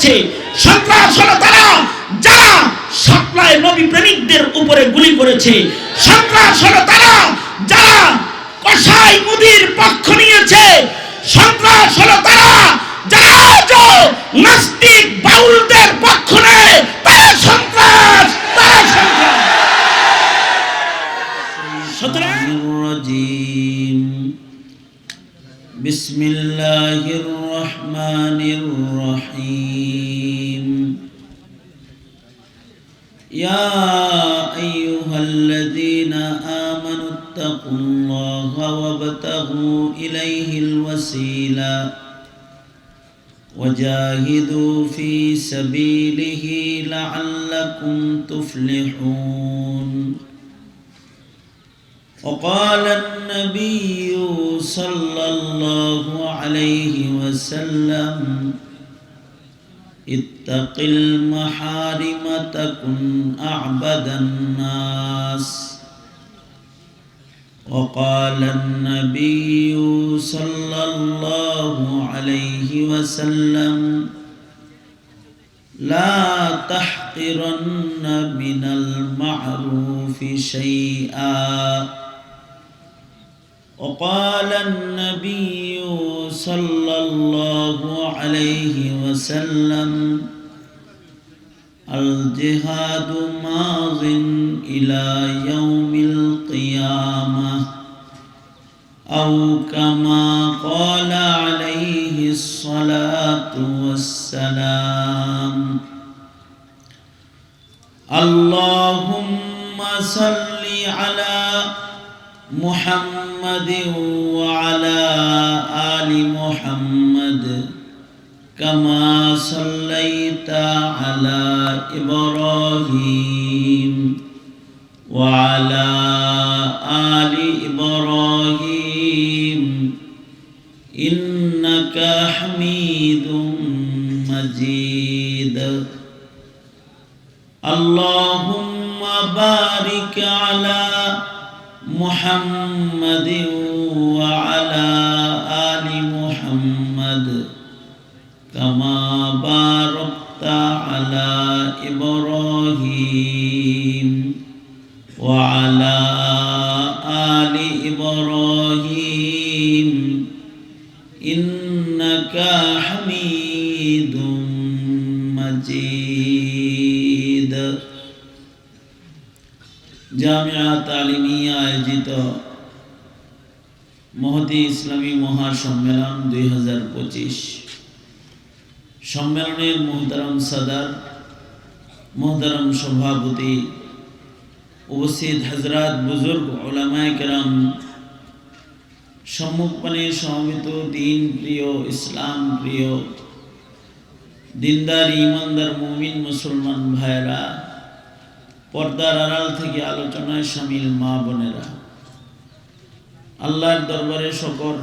করেছে। সন্ত্রাস হলো তারা যারা সাপ্লায় নবী প্রেমিকদের উপরে গুলি করেছে। সন্ত্রাস হলো তারা যারা কসাই মুদির পক্ষ নিয়েছে। সন্ত্রাস হলো তারা যারা নাস্তিক বাউলদের পক্ষ নেয়। তারা সন্ত্রাস, তারা সন্ত্রাস। সুতরাং বিসমিল্লাহির রহমানির রহিম। ইয়া আইয়ুহাল্লাযীনা আমানুত্তাকুল্লাহা ওয়াবতাগু ইলাইহিল ওয়াসিলা ওয়াজাহিদু ফি সাবিলিহি লাআল্লাকুম তুফলিহুন। وقال النبي صلى الله عليه وسلم اتق المحارم تكن أعبد الناس. وقال النبي صلى الله عليه وسلم لا تحقرن من المعروف شيئا. وقال النبي صلى الله عليه وسلم الجهاد ماض إلى يوم القيامة أو كما قال عليه الصلاة والسلام. اللهم صل على محمد وعلى آل محمد كما صليت على إبراهيم وعلى آل إبراهيم إنك حميد مجيد. اللهم بارك على محمد وعلى آل محمد كما باركت على إبراهيم وعلى آل إبراهيم إنك حميد مجيد. জামিয়া তালিমিয়া আয়োজিত মহতী ইসলামী মহাসম্মেলন 2025 সম্মেলনের মুহতারাম সাদার, মুহতারাম সভাপতি, উপস্থিত হযরত, বুজুর্গ, উলামায়ে কেরাম, সম্মুখপানে সমবেত দিন প্রিয়, ইসলাম প্রিয়, দিনদার ইমানদার মুমিন মুসলমান ভাইরা, পর্দার আড়াল থেকে আলোচনায় শামিল মা বোনেরা, আল্লাহর দরবারে শুকর,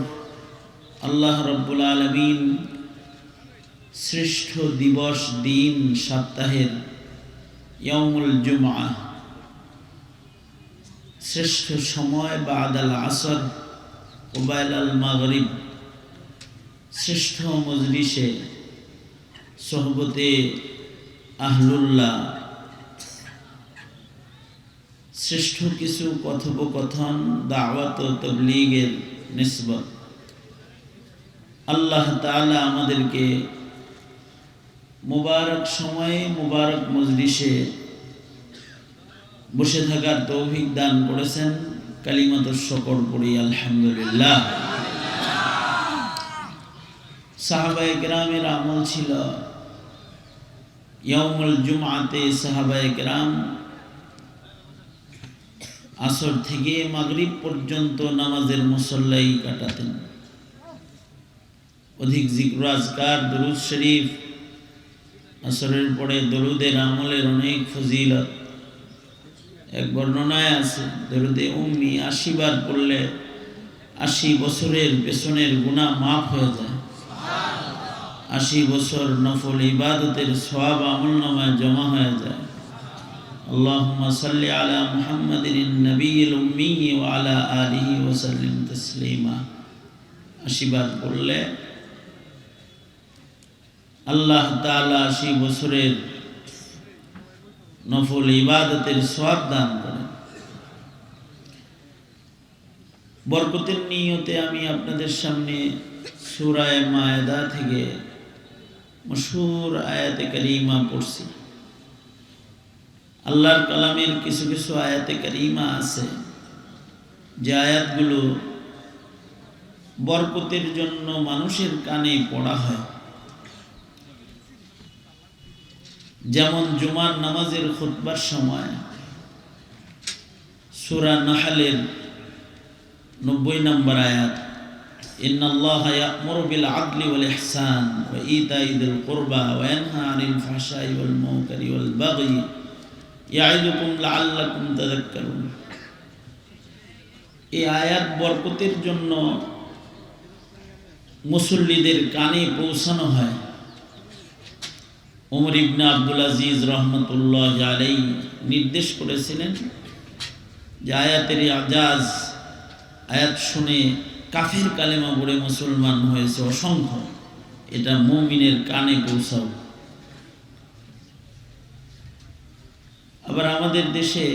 আল্লাহ রাব্বুল আলামিন শ্রেষ্ঠ দিবস, দিন, সপ্তাহের ইয়াউমুল জুমআ, শ্রেষ্ঠ সময় বাদাল আসর ওবাইলাল মাগরিব, শ্রেষ্ঠ মজলিসে সোহবতে আহলুল্লাহ, শ্রেষ্ঠ কিছু কথোপকথন, দাওয়াত ও তাবলীগের নিসবত। আল্লাহ তাআলা আমাদেরকে মুবারক সময়ে, মুবারক মজলিসে বসে থাকার তৌফিক দান করেছেন। কালিমাতুশ শুকর পড়ি আলহামদুলিল্লাহ। সাহাবায়ে কেরামের আমল ছিল ইয়াউমুল জুমআতে সাহাবায়ে কেরাম আসর থেকে মাগরিব পর্যন্ত নামাজের মুসল্লাই কাটাতেন। অধিক জিক্র, আজকার, দুরূদ শরীফ, আসরের পরে দরুদের আমলের অনেক ফজিলত। এক বর্ণনায় আছে, দরুদে উম্মি 80 বার পড়লে 80 বছরের পেছনের গুনাহ মাফ হয়ে যায়। 80 বছর নফল ইবাদতের সওয়াব আমলনামায় জমা হয়ে যায়। আল্লাহুম্মা সাল্লি আলা মুহাম্মাদিন নবিয়্যিল উম্মি ওয়া আলা আলিহি ওয়া সাল্লিম তাসলিমা। 80 বার পড়লে আল্লাহ তাআলা সেই বছরের নফল ইবাদতের সওয়াব দান করেন। বরকতের নিয়তে আমি আপনাদের সামনে সূরা মায়েদা থেকে মশহুর আয়াতে কারিমা পড়ছি। আল্লাহর কালামের কিছু কিছু আয়াতে কারিমা আছে যে আয়াতগুলো বরকতের জন্য মানুষের কানে পড়া হয়। যেমন জুমার নামাজের খুতবার সময় সূরা নাহলের 90 নম্বর আয়াত, ইন্নাল্লাহা ইয়া'মুরু বিল আদলি ওয়াল ইহসান ওয়া ইতাই যিল কুরবা ওয়া ইয়ানহা আনিল ফাহশাই ওয়াল মুনকারি ওয়াল বাগই ইয়া'iদুকুম লাআল্লাকুম তাযাক্কারুন। এই আয়াত বরকতের জন্য মুসল্লিদের কানে পৌঁছানো হয়। ওমর ইবনে আব্দুল আজিজ রহমতুল্লাহ আলাইহি নির্দেশ করেছিলেন যে আয়াতের আজাজ, আয়াত শুনে কাফির কালেমা পড়ে মুসলমান হয়েছে অসংখ্য, এটা মুমিনের কানে পৌঁছাও। আবার আমাদের দেশে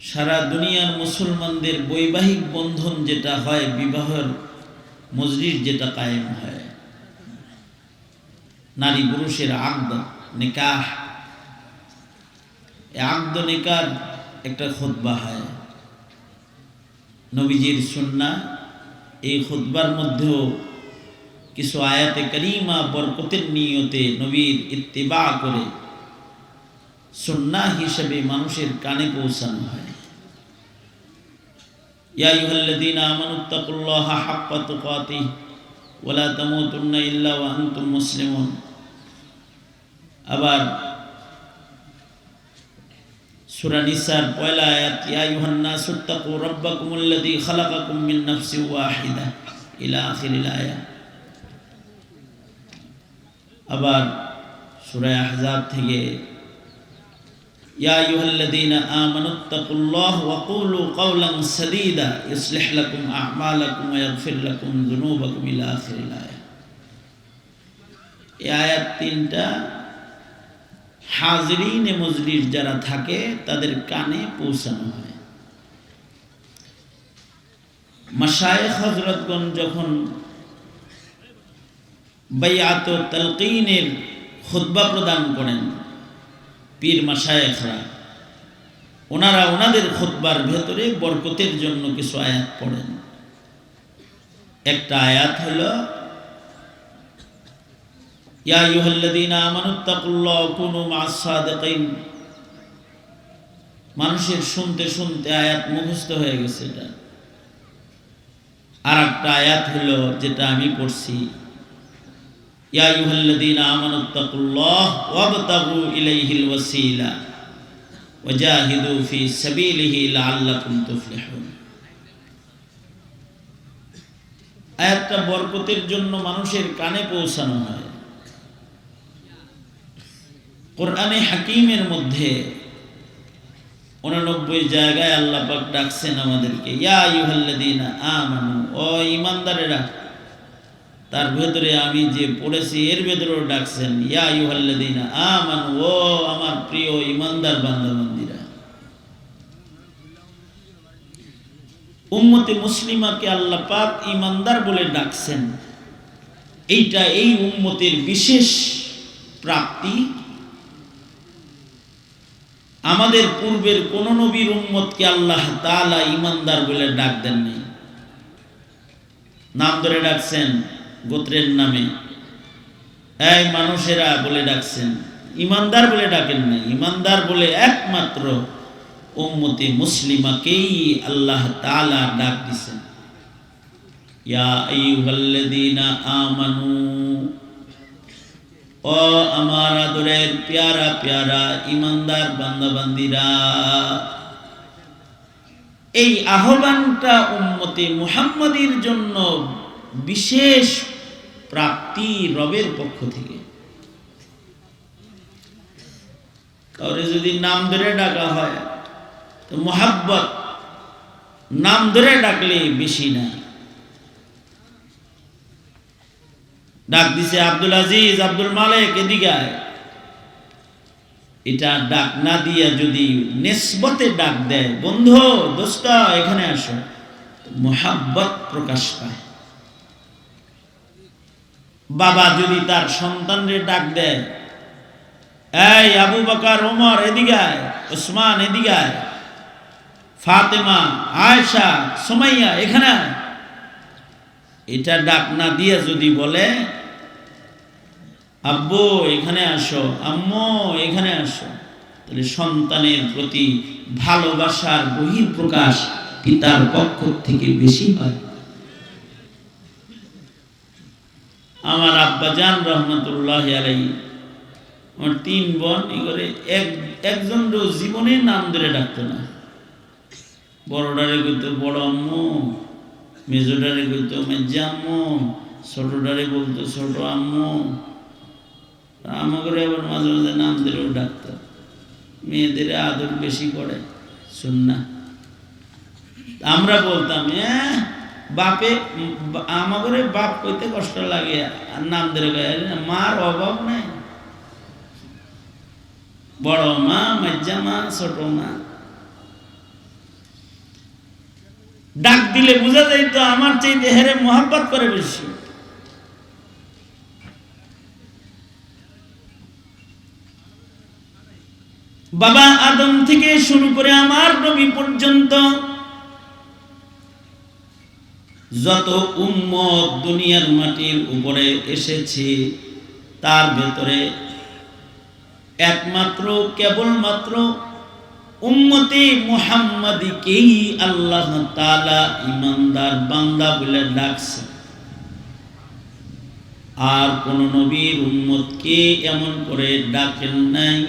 সারা দুনিয়ার মুসলমানদের বৈবাহিক বন্ধন যেটা হয়, বিবাহের মজলিস যেটা কায়েম হয়, নারী পুরুষের আকদ নিকাহ, এই আকদ নিকার একটা খুতবা হয়। নবীজির সুন্নাহ, এই খুতবার মধ্যেও কিছু আয়াতে কারিমা বরকতের নিয়তে নবীর ইত্তিবা করে সুন্নাহ হিসেবে মানুষের কানে পৌঁছানো হয়। ইয়া আইয়ুহাল্লাযীনা আমানুত্তাকুল্লাহা হাক্কা তুকাতিহি ওয়া লা তামুতুন্না ইল্লা ওয়া আনতুম মুসলিমুন। আবার সূরা নিসার পয়লা আয়াত, ইয়া আইয়ুহান নাসুত্তাকু রাব্বাকুমুল্লাযী খালাকাকুম মিন নাফসিন ওয়াহিদা ইলা আখিরিল আয়াত। আবার সূরা আহজাব থেকে, ইয়া আইয়ুহাল্লাযীনা আমানুত্তাকুল্লাহ ওয়া কুলু কাওলান সাদীদা ইউসলিহ লাকুম আ'মালাকুম ওয়া ইয়াগফির লাকুম যুনুবাকুম ইলা আখিরিল আয়াত। এই আয়াত তিনটা হাজিরিনে মজলিস যারা থাকে তাদের কানে পৌঁছানো হয়। মাশায়েখ হযরতগণ যখন বাইআত ও তালকিনের খুতবা প্রদান করেন, পীর মাশায়েখরা, ওনারা ওনাদের খুতবার ভেতরে বরকতের জন্য কিছু আয়াত পড়েন। একটা আয়াত হলো, ইয়া আইয়ুহাল্লাযীনা আমানুত্তাকুল্লাহ ওয়া কুনু মা'আস সাদিকিন। মানুষের শুনতে শুনতে আয়াত মুখস্থ হয়ে গেছে এটা। আর একটা আয়াত হলো যেটা আমি পড়ছি, ইয়া আইয়ুহাল্লাযীনা আমানুত্তাকুল্লাহ ওয়াবতাগু ইলাইহিল ওয়াসিলা ওয়া জাহিদু ফি সাবিলিহি লাআল্লাকুম তুফলিহুন। আয়াতটা বরকতের জন্য মানুষের কানে পৌঁছানো হয়। কোরআনে হাকিমের মধ্যে 89 জায়গায় আল্লাহ পাক ডাকছেন আমাদেরকে, ইয়া আইয়ুহাল্লাযীনা আমানু, ও ঈমানদারেরা। তার ভেতরে আমি যে পড়েছি এর ভেতরেও ডাকছেন, ইয়া আইয়ুহাল্লাযীনা আমানু, ও আমার প্রিয় ঈমানদার বান্দাবান্দীরা। উম্মতে মুসলিমাকে আল্লাহ পাক ঈমানদার বলে ডাকছেন। এইটা এই উম্মতের বিশেষ প্রাপ্তি। আমাদের পূর্বের কোন নবীর উম্মতকে আল্লাহ তাআলা ঈমানদার বলে ডাক দেননি। নাম ধরে ডাকছেন, গোত্রের নামে, এই মানুষেরা বলে ডাকছেন, ঈমানদার বলে ডাকেন নাই। ঈমানদার বলে একমাত্র উম্মতে মুসলিমাকেই আল্লাহ তাআলা ডাক দিয়েছেন। ইয়া আইয়ুহাল্লাযীনা আমানু, ও আমার আদরের প্যারা প্যারা ঈমানদার বান্দাবান্দীরা। এই আহ্বানটা উম্মতে মুহাম্মাদীর জন্য বিশেষ প্রাপ্তি রবের পক্ষ থেকে। কাউরে যদি নাম ধরে ডাকা হয় তো মোহাব্বত, নাম ধরে ডাকলে বেশি না, ডাক দিছে আব্দুল আজিজ, আব্দুল মালিক, এদিকে আয়। এটা ডাক না দিয়া যদি নিসবতে ডাক দেয়, বন্ধু, দোস্ত, এখানে আসো, মোহাব্বত প্রকাশ পায়। বাবা যদি তার সন্তানদের ডাক দেয়, এই আবু বকর, ওমর, এদিকে আয়, ওসমান, এদিকে আয়, ফাতেমা, আয়েশা, সুমাইয়া, এখানে আয়, এটা ডাক না দিয়া যদি বলে, আব্বু এখানে আসো, আম্মু এখানে আসো, তাহলে সন্তানের প্রতি ভালোবাসার বহিঃপ্রকাশ পিতার পক্ষ থেকে বেশি হয়। আমার আব্বাজান রহমতুল্লাহ আলাইহি, আমার 3 বোন, এগুলো একজন জীবনে নাম ধরে ডাকতো না। বড়ডারে কইতো বড় আম্মু, মেজোডারে কইতো মেজা আম্মু, ছোটডারে বলতো ছোট আম্মু। আমাকে আবার মাঝে মাঝে নাম ধরেও ডাকতো। মেয়েদের আদর বেশি করে, সুন্নাহ। আমরা বলতাম, বাপে আমাকে বাপ কইতে কষ্ট লাগে, আর নাম ধরে মার অভাব নাই। বড় মা, মেজা মা, ছোট মা। ডাক দিলে বোঝা যাইতো আমার চাইতে হেরে মোহাব্বত করে বেশি। বাবা আদম থেকে শুরু করে আমার নবী পর্যন্ত যত উম্মত দুনিয়ার মাটির উপরে এসেছে, তার ভেতরে একমাত্র কেবলমাত্র উম্মতে মুহাম্মাদীকেই আল্লাহ তাআলা ঈমানদার বান্দা বলে ডাকছে। আর কোন নবীর উম্মতকে এমন করে ডাকেন নাই।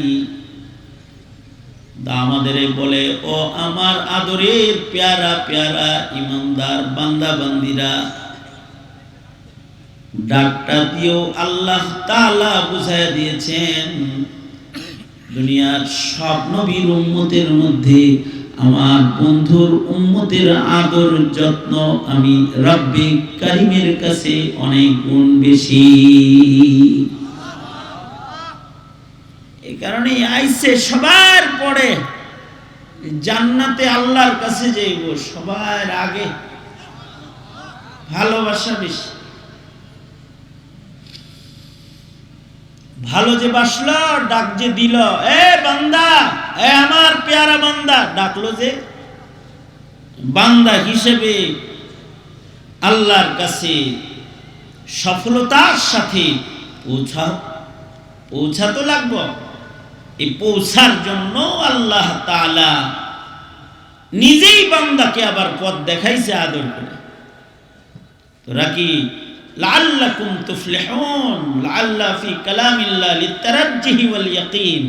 আমাদের বলে, ও আমার আদরের প্যারা প্যারা ঈমানদার বান্দা বান্দিরা, ডাকটা দিয়েও আল্লাহ তাআলা বুঝাইয়া দিয়েছেন, দুনিয়ার সব নবীর উম্মতের মধ্যে আমার বন্ধুর উম্মতের আদর যত্ন আমি রব্বে কারীমের কাছে অনেক গুণ বেশি। এই কারণে আইছে সবার পরে জান্নাতে আল্লাহর কাছে যাইব সবার আগে, ভালোবাসা বেশি। ভালো যে বাসলো, ডাক যে দিল, এ বান্দা, এ আমার পেয়ারা বান্দা, ডাকলো যে, বান্দা হিসেবে আল্লাহর কাছে সফলতার সাথে পৌঁছা তো লাগবে। এই পৌঁছার জন্য আল্লাহ তাআলা নিজেই বান্দাকে আবার পথ দেখাইছে আদর করে। তোরা কি লাআল্লাকুম তুফলিহুন, লাআল্লা ফি কালামিল্লাহ লিতারাজ্জুহি ওয়াল ইয়াকিন,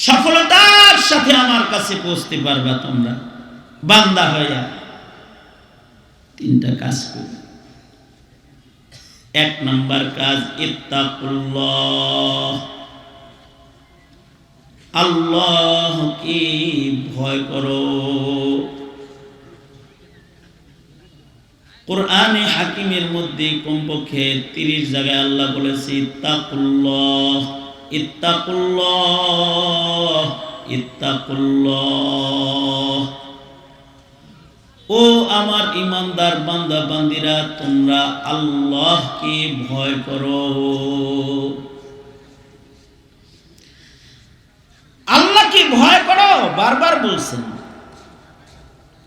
সফলতার সাথে আমার কাছে পৌঁছতে পারবা তোমরা বান্দা হইয়া। 3টা কাজ করবে। 1 নাম্বার কাজ, ইত্তাকুল্লাহ, আল্লাহকে ভয় করো। কোরআনে হাকিমের মধ্যে কমপক্ষে 30 জায়গায় আল্লাহ বলেছে ইত্তাকুল্লাহ, ইত্তাকুল্লাহ, ইত্তাকুল্লাহ। ও আমার ঈমানদার বান্দা বান্দিরা, তোমরা আল্লাহকে ভয় করো। আল্লাহকে ভয় করো বারবার বলছেন।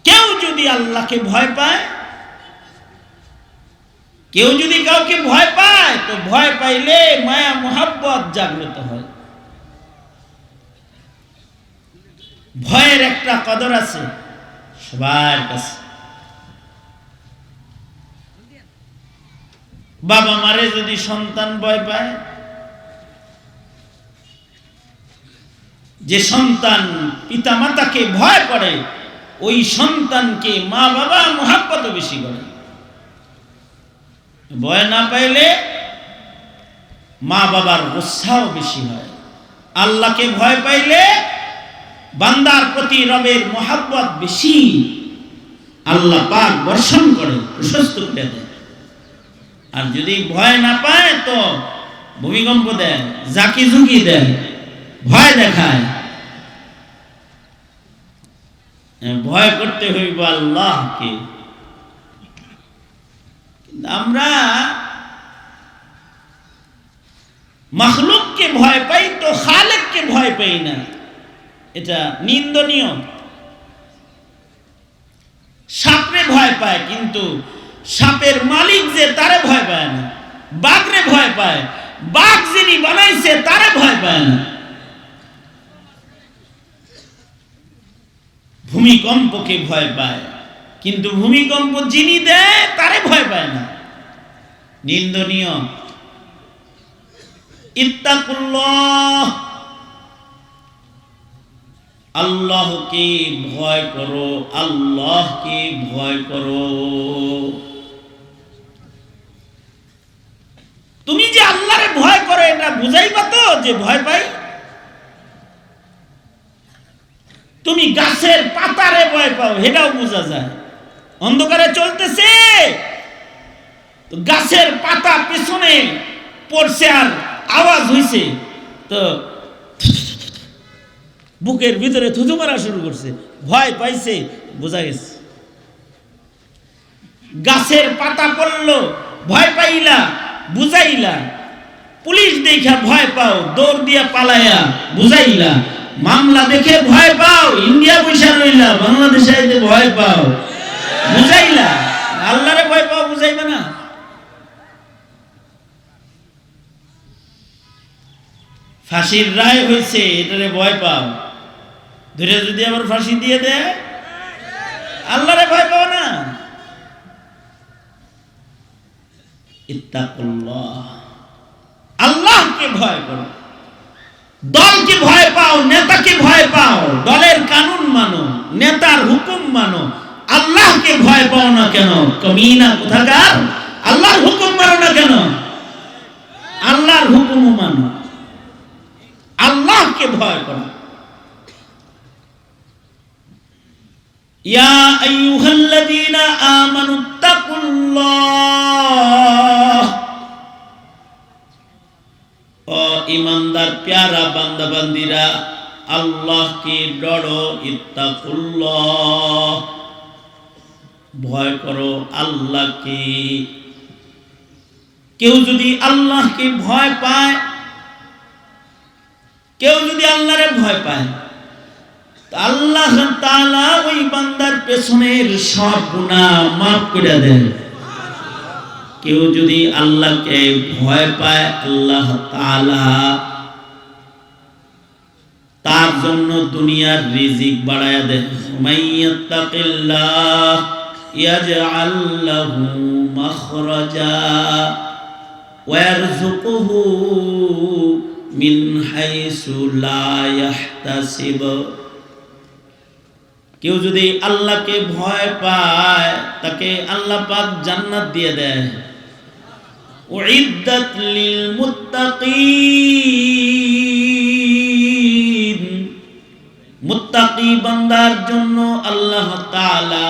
কেউ যদি আল্লাহকে ভয় পায়, কেউ যদি কাউকে ভয় পায়, তো ভয় পাইলে মায়া মোহাব্বত জাগ্রত হয়। ভয়ের একটা কদর আছে সবার কাছে। বাবা মারে যদি সন্তান ভয় পায়, যে সন্তান পিতা মাতাকে ভয় করে, ওই সন্তানকে মা বাবা মোহাব্বত বেশি করে। ভয় না পাইলে মা বাবার গুসাও বেশি হয়। আল্লাহকে ভয় পাইলে বান্দার প্রতি রবের মোহাব্বত বেশি, আল্লাহ পাক বর্ষণ করে, প্রশস্ত করে দেয়। আর যদি ভয় না পায় তো ভূমিকম্প দেয়, জাকি ঝুঁকি দেয়, ভয় দেখায়। ভয় করতে হইব আল্লাহকে। আমরা মাখলুককে ভয় পাই তো খালেককে ভয় পাই না, এটা নিন্দনীয়। সাপরে ভয় পায় কিন্তু সাপের মালিক যে তারে ভয় পায় না। বাঘরে ভয় পায়, বাঘ যিনি বানাইছে তারে ভয় পায় না। ভূমিকম্পকে ভয় পায় কিন্তু ভূমিকম্প যিনি দেয় তারে ভয় পায় না, নিন্দনীয়। ইত্তাকুল্লাহ, আল্লাহকে ভয় করো, আল্লাহকে ভয় করো। তুমি যে আল্লাহরে ভয় করো এটা বুঝাইবা তো যে ভয় পাই? তুমি গাছের পাতারে ভয় পাও এটাও বোঝা যায়। অন্ধকারে চলতেছে তো গাছের পাতা পিছনে পড়ছে আর আওয়াজ হইছে তো বুকের ভিতরে থুতু মারা শুরু করছে, ভয় পাইছে, বোঝা গেছে। গাছের পাতা পড়লো, ভয় পাইলা, বুঝাইলা। পুলিশ দেখা ভয় পাও, দৌড় দিয়া পালাইয়া, বুঝাইলা। মামলা দেখে ভয় পাও, ইন্ডিয়া পয়সা রইলা, বাংলাদেশে আইতে ভয় পাও, বুঝাইলা। আল্লাহরে ভয় পাও, বুঝাইবা না? ফাঁসির রায় হয়েছে, এটারে ভয় পাও, ধরে যদি আবার ফাঁসি দিয়ে দেয়, আল্লাহরে ভয় পাও না? ইত্তাকুল্লাহ, আল্লাহকে ভয় করো। দলকে ভয় পাও, নেতাকে ভয় পাও, দলের কানুন মানো, নেতার হুকুম মানো, আল্লাহকে ভয় পাও না কেন? কমিনা কোথাকার, আল্লাহর হুকুম মানো না কেন? আল্লাহর হুকুম মানো, আল্লাহকে ভয় করো। ইয়া আইয়ুহাল্লাযীনা আমানুত্তাকুল্লাহ, ও ঈমানদার প্যারা বান্দা বান্দিরা, আল্লাহকে ডরো। ইত্তাকুল্লাহ, ভয় করো আল্লাহকে। কেউ যদি আল্লাহকে ভয় পায়, কেউ যদি আল্লাহরে ভয় পায়, আল্লাহ তাআলা ওই বান্দার পেছনের সব গুনাহ মাফ করে দেন। কেউ যদি আল্লাহকে ভয় পায়, আল্লাহ তাআলা তার জন্য দুনিয়ার রিজিক বাড়ায়া দেন। মাইয়াত্তাকিল্লাহ ইয়াজআল লাহু মাখরাজা ওয়া ইয়ারযুকুহু মিন হাইসু লা ইয়াহতাসিব। কেউ যদি আল্লাহকে ভয় পায়, তাকে আল্লাহ পাক জান্নাত দিয়ে দেয়। উইদ্দাত লিল মুত্তাকিন, মুত্তাকি বান্দার জন্য আল্লাহ তাআলা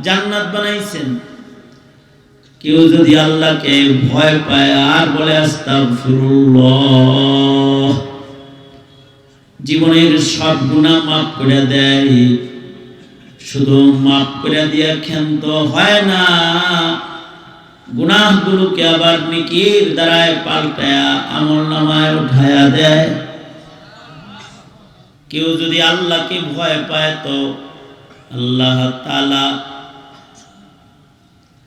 জান্নাত বানাইছেন। কেউ যদি আল্লাহকে ভয় পায় আর বলে আস্তাগফিরুল্লাহ, জীবনের সব গুনাহ মাফ করে দেয়। শুধু মাফ করে দিয়া ক্ষান্ত হয় না, গুনাহগুলোকে আবার নেকির দ্বারায় পাল্টায়া আমলনামায় উঠায়া দেয়। কেউ যদি আল্লাহকে ভয় পায় তো আল্লাহ তাআলা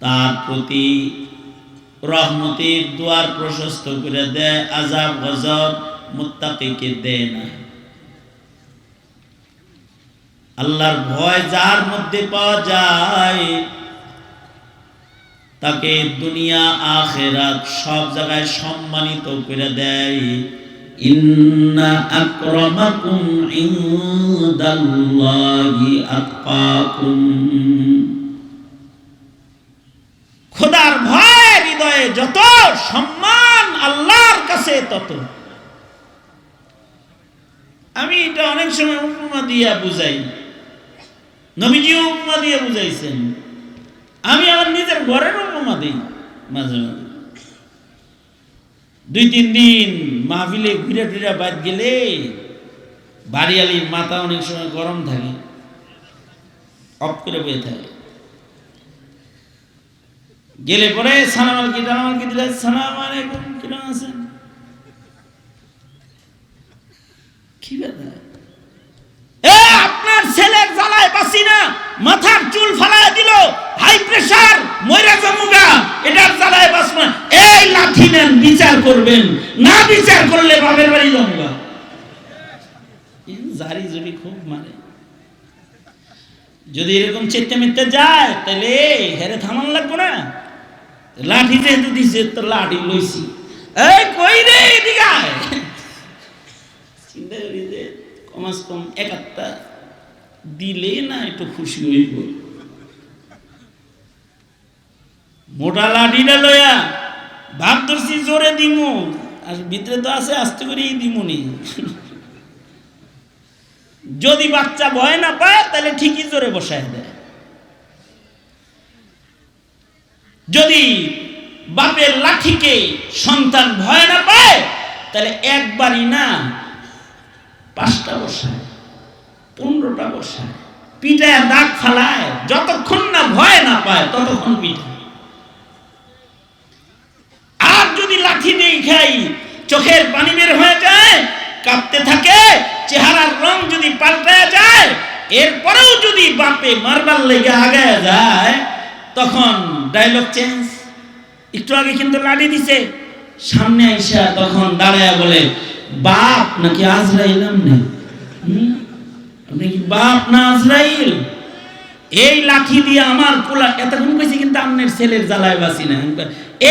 তার প্রতি রহমতের দুয়ার প্রশস্ত করে দেয়, আযাব গজব মুত্তাকিকে দেয় না। আল্লাহর ভয় যার মধ্যে পাওয়া যায়, তাকে দুনিয়া আখিরাত সব জায়গায় সম্মানিত করে দেয়। ইন্না আকরামাকুম ইনদাল্লাহি আতকাকুম, খোদার ভয় হৃদয়ে যত, সম্মান আল্লাহর কাছে তত। আমি এটা অনেক সময় উপমা দিয়া বুঝাই, নবীজিও উপমা দিয়ে বুঝাইছেন। আমি আমার নিজের ঘরের উপমা দিই মাঝে মাঝে। 2-3 দিন মাহফিলে ঘুরে টুরে বাদ গেলে বাড়িয়ালির মাথা অনেক সময় গরম থাকে, অফ করে বয়ে থাকে। গেলে পরে সালাম আলাইকুম দিলে সালাম আলাইকুম, কিরকম আছেন, কি ব্যাপার? আপনার ছেলের জ্বালায় বাঁচি না, মাথার চুল ফালায় দিল, হাই প্রেসার, মইরা জমুগা, এটার জ্বালায় বাঁচব না। এই লাঠি নেন, বিচার করবেন, না বিচার করলে বাপের বাড়ি জমুগা। জারি জুরি খুব মানে, যদি এরকম চেটে মিটতে যায় তাহলে হেরে থামান লাগবো না। লাঠি যেহেতু দিছে তো লাঠি লইছি, এই কই রে এদিকে আয়। চিন্তা করি যে কমাস কম 1-8টা দিলে না একটু খুশি হইব। মোটা লাঠিটা লইয়া ভাব ধরছি জোরে দিমু, আর ভিতরে তো আছে আস্তে করেই দিমুনি। যদি বাচ্চা ভয় না পায় তাহলে ঠিকই জোরে বসায় দেয়। যদি বাপের লাঠিকে সন্তান ভয় না পায় তাহলে একবারই না 5টা বসায়, 15টা বসায়, পিঠায় দাগ ফালায়, যতক্ষণ না ভয় না পায় ততক্ষণ পিঠা। আর যদি লাঠি দিয়ে খাই চোখের পানি বের হয়ে যায়, কাঁপতে থাকে, চেহারার রং যদি পাল্টায় যায়, এরপরেও যদি বাপে মারবার লেগে আগায় যায়, তখন ডায়লগ চেঞ্জ। একটু আগে কিন্তু লাঠি দিছে, সামনে আইসা তখন দাঁড়ায় বলে, বাপ নাকি আজরাইল? আপনি কি বাপ না আজরাইল? এই লাঠি দিয়ে আমার পোলা, এতক্ষণ কইছি কিন্তু আপনার ছেলের জ্বালায় বাঁচি না,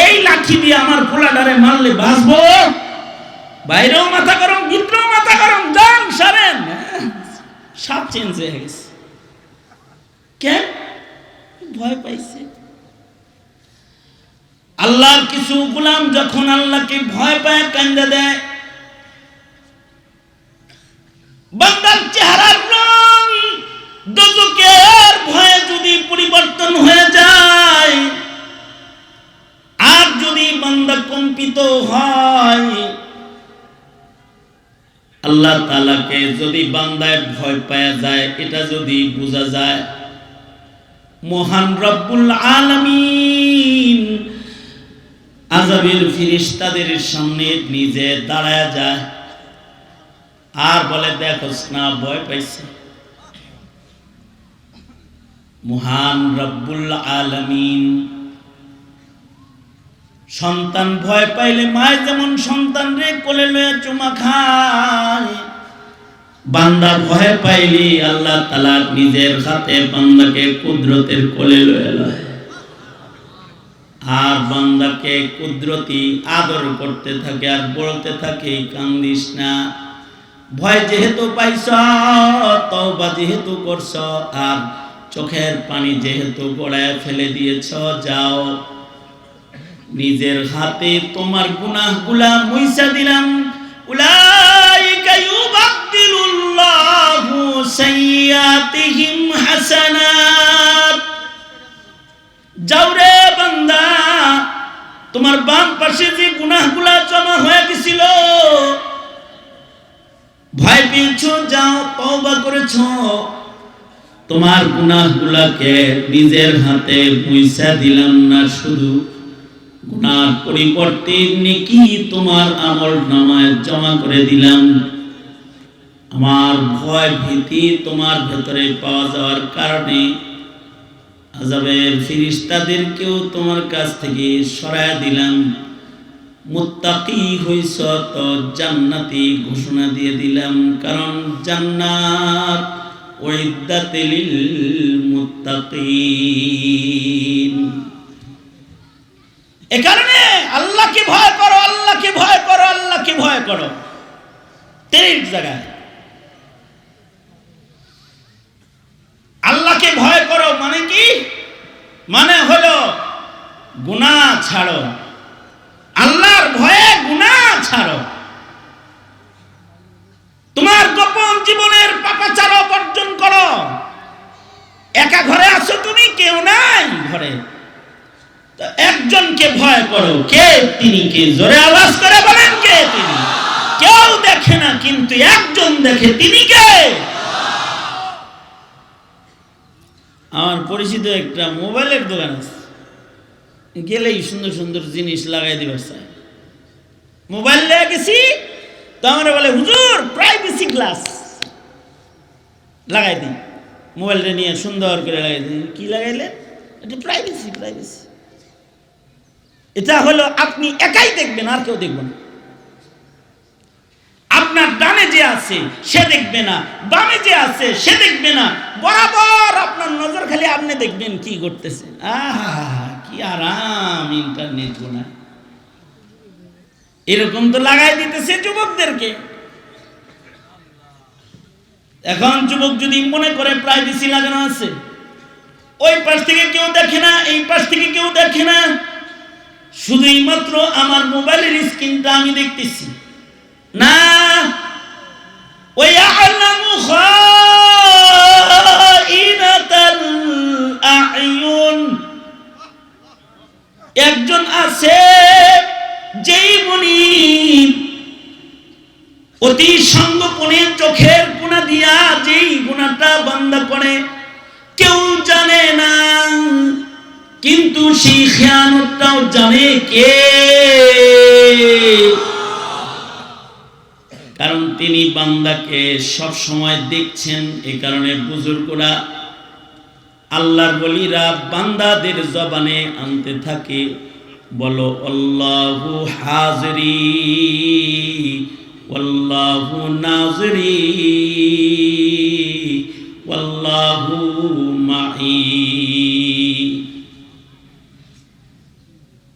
এই লাঠি দিয়ে আমার পোলাটারে মারলে বাঁচবো? বাইরেও মাথা গরম, ভিতরেও মাথা গরম, যান সারেন। সব চেঞ্জ হয়ে গেছে। কেন? ভয় পাইছে। আল্লাহর কিছু গোলাম যখন আল্লাহকে ভয় পায় কান্দা দেয়, বান্দার চেহারার রং দোজখের ভয়ে যদি পরিবর্তন হয়ে যায়, আর যদি বান্দা কম্পিত হয়, আল্লাহ তাআলাকে যদি বান্দায় ভয় পাওয়া যায়, এটা যদি বোঝা যায়, মহান রব্বুল আলামিন আযাবের ফেরেশতাদের সামনে নিজে দাঁড়ায় যায় আর বলে, দেখোস না ভয় পাইছে। মহান রব্বুল আলামিন সন্তান ভয় পাইলে মায় যেমন সন্তান রে কোলে লয়ে চুমা খায়, বান্দা ভয় পাইলে আল্লাহ তাআলা নিজের হাতে বান্দাকে কুদরতের কোলে লয়ে লয়, আর বান্দাকে কুদরতি আদর করতে থাকে আর বলতে থাকে, কান্দিস না, ভয় যেহেতু পাইছ, তওবা যেহেতু করছ, আর চোখের পানি যেহেতু গড়ায় ফেলে দিয়েছ, যাও, নিজের হাতে তোমার গুনাহগুলা মুইছা দিলাম। উলাইকা ইউবাদদিলুল্লাহু সাইয়্যাতিহিম হাসানাত। যাও রে বান্দা, তোমার বাম পাশে যে গুনাহগুলা জমা হয়ে গেছিল, ভয় পেয়েছো, যাও, তওবা করেছো, তোমার গুনাহগুলাকে নিজের হাতে মুইছা দিলাম না, শুধু গুনার পরিবর্তে নেকি তোমার আমলনামায় জমা করে দিলাম। আমার ভয় ভীতি তোমার ভেতরে পাওয়া যাওয়ার কারণে আযাবের ফেরেশতাদেরকেও তোমার কাছ থেকে সরায় দিলাম। মুত্তাকি হইছ তো জান্নাতি ঘোষণা দিয়ে দিলাম, কারণ জান্নাত উইদ্দাতিল মুত্তাকিন। এ কারণে আল্লাহকে ভয় করো, আল্লাহকে ভয় করো, আল্লাহকে ভয় করো। 3 জায়গায় আল্লাহকে ভয় করো মানে কি? মানে হলো গুনাহ ছাড়ো, আল্লাহর ভয়ে গুনাহ ছাড়ো। তোমার গোপন জীবনের পাপাচার বর্জন করো। একা ঘরে আছো তুমি, কেউ নাই ঘরে, একজন একজনকে ভয় করো। কে তিনি? কে? জোরে আওয়াজ করে বলেন, কে তিনি? কেউ দেখে না, কিন্তু একজন দেখে, তিনি কে? আমার পরিচিত একটা মোবাইলের দোকান আছে, গেলেই সুন্দর সুন্দর জিনিস লাগাই দিবার চায়। মোবাইল লেগে গেছি তো আমরা বলে, হুজুর প্রাইভেসি গ্লাস লাগাই দিই। মোবাইলটা নিয়ে সুন্দর করে লাগাই দিই। কি লাগাইলেন? এটা প্রাইভেসি। প্রাইভেসি এটা হলো আপনি একাই দেখবেন, আর কেউ দেখবেন না। আপনার ডানে যে আছে সে দেখবে না, বামে যে আছে সে দেখবে না, বরাবর আপনার নজর খালি আপনি দেখবেন কি করতেছে। আহা, কি আরাম ইন্টারনেট গোনা। এরকম তো লাগাই দিতেছে যুবকদেরকে। এখন যুবক যদি মনে করে প্রাইভেসি লাগানো আছে, ওই পাশ থেকে কেউ দেখে না, এই পাশ থেকে কেউ দেখে না, শুধুই মাত্র আমার মোবাইলের স্ক্রিনটা আমি দেখতেছি না। ওয়ায়ালামু খাইনাতাল আ'য়ুন, একজন আছে যেই মুনিব অতি সঙ্গোপনে চোখের কোণা দিয়া যেই গুনাহটা বান্দা করে কেউ জানে না, কিন্তু সেই খেয়ানতটাও জানে কে? কারণ তিনি বান্দাকে সব সময় দেখছেন। এই কারণে বুজুর্গরা, আল্লাহর ওলিরা বান্দাদের জবানে আনতে থাকে, বলো আল্লাহু হাজিরি ওয়াল্লাহু নাজিরি ওয়াল্লাহু মাই।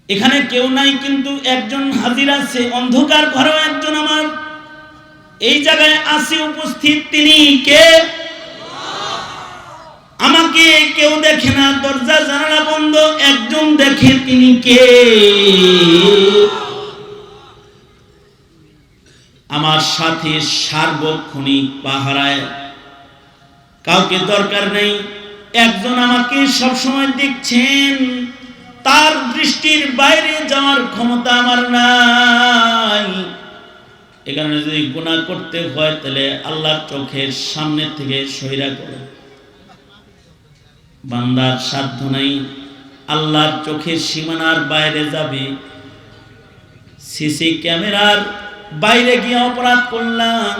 এখানে কেউ নাই, কিন্তু একজন হাজির আছে। অন্ধকার ঘরেও একজন আমার এই জায়গায় আছে উপস্থিত, তিনি কে? আমাকে কেউ দেখে না, দরজা জানালা বন্ধ, একজন দেখে, তিনি কে? আমার সাথে সার্বক্ষণিক পাহারায় কাউকে দরকার নেই, একজন আমাকে সব সময় দেখছেন। তার দৃষ্টির বাইরে যাওয়ার ক্ষমতা আমার নাই। এ কারণে যদি গুনাহ করতে হয় তাহলে আল্লাহর চোখের সামনে থেকে সহিরা করো। বান্দার সাধ্য নাই, আল্লাহর চোখের সীমানার বাইরে যাবে। সিসি ক্যামেরার বাইরে গিয়ে অপরাধ করলাম,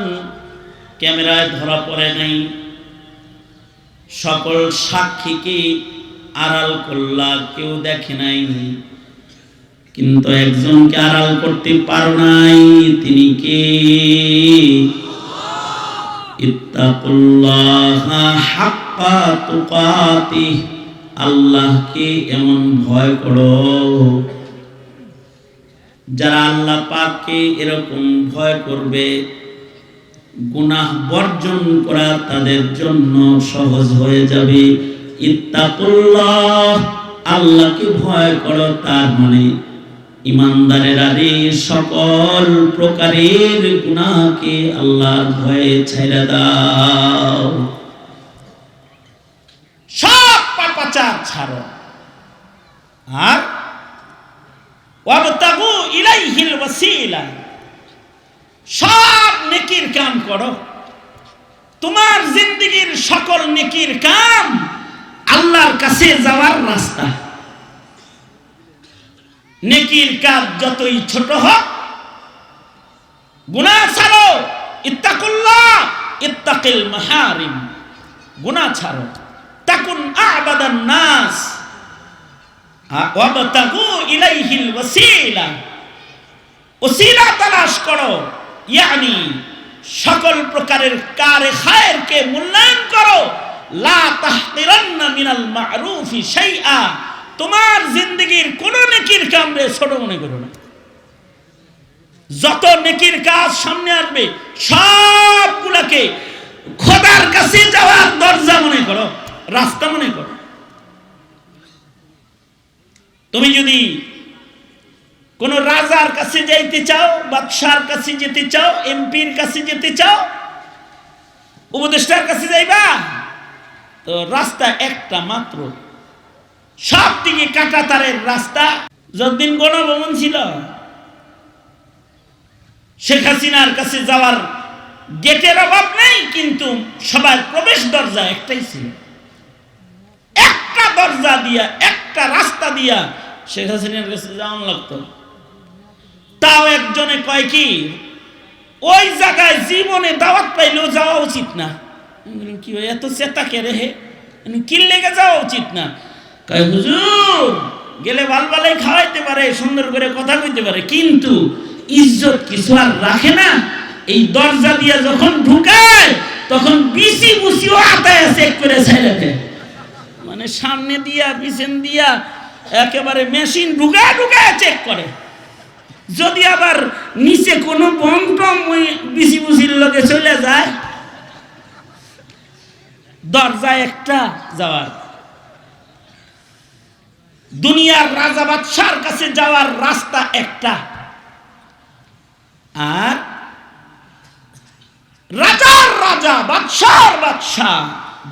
ক্যামেরায় ধরা পড়ে নাই, সকল সাক্ষীকে আড়াল করলা, কেউ দেখে নাই, কিন্তু একজনকে আড়াল করতে পারো নাই, তিনি কে? ইত্তাকুল্লাহা হাক্কা তুকাতিহ, আল্লাহকে এমন ভয় করো। যারা আল্লাহ পাককে এরকম ভয় করবে, গুনাহ বর্জন করা তাদের জন্য সহজ হয়ে যাবে। ইত্তাকুল্লাহ, আল্লাহকে ভয় করো, তার মানে ইমানদারেরা রে সকল প্রকারের গুনাহকে আল্লাহর ভয়ে ছেড়ে দাও, সব পাপাচার ছাড়ো, আর ওয়াবতাগু ইলাইহিল ওয়াসিলা, সব নেকির কাম করো। তোমার জিন্দেগীর সকল নেকির কাম আল্লাহর কাছে যাওয়ার রাস্তা। নেকির কাজ যতই ছোট হোক, গুনাহ ছাড়ো। ইত্তাকুল্লাহ ইত্তাকিল মাহারিম, গুনাহ ছাড়ো। তাকুন আ'বাদান নাস ওয়াবতাগু ইলাইহিল ওয়াসিলা, ওসিলা তালাশ করো, ইয়ানি সকল প্রকারের কারে খায়রকে মূল্যায়ন করো। লা তাহকিরান্না মিনাল মা'রুফি শাইআ, তোমার জিন্দেগীর কোন নেকির কামরে ছোট মনে করো না। যত নেকির কাজ সামনে আসবে সবগুলোকে খোদার কাছে যাওয়ার দরজা মনে করো, রাস্তা মনে করো। তুমি যদি কোন রাজার কাছে যাইতে চাও, বাদশার কাছে যেতে চাও, এমপির কাছে যেতে চাও, উপদেষ্টার কাছে যাইবা, তো রাস্তা একটা মাত্র, সব দিকে কাঁটা তারের রাস্তা। যতদিন গণভবন ছিল, শেখ হাসিনার কাছে যাওয়ার গেটের অভাব নেই, কিন্তু সবার প্রবেশ দরজা একটাই ছিল। একটা দরজা দিয়া, একটা রাস্তা দিয়া শেখ হাসিনার কাছে যাওয়া লাগতো। তাও একজনে কয় কি, ওই জায়গায় জীবনে দাওয়াত পাইলেও যাওয়া উচিত না। কি এত চেতা কে রে, কি লেগে যাওয়া উচিত না? কয় হুজুর গেলে বালবালাই খাওয়াইতে পারে, সুন্দর করে কথা কইতে পারে, কিন্তু ইজ্জত কিছু আর রাখে না। এই দরজা দিয়া যখন ঢুকায় তখন বিসি বুসিও আতায় চেক করে ছেড়ে দেয়। মানে সামনে দিয়া পিছন দিয়া একেবারে মেশিন ঢুকায় ঢুকায় চেক করে। যদি আবার নিচে কোনো বম টম বিসি বুসির লোকে চলে যায়, দরজা একটা যাওয়ার। দুনিয়ার রাজা বাদশার কাছে যাওয়ার রাস্তা একটা, আর রাজার রাজা বাদশার বাদশা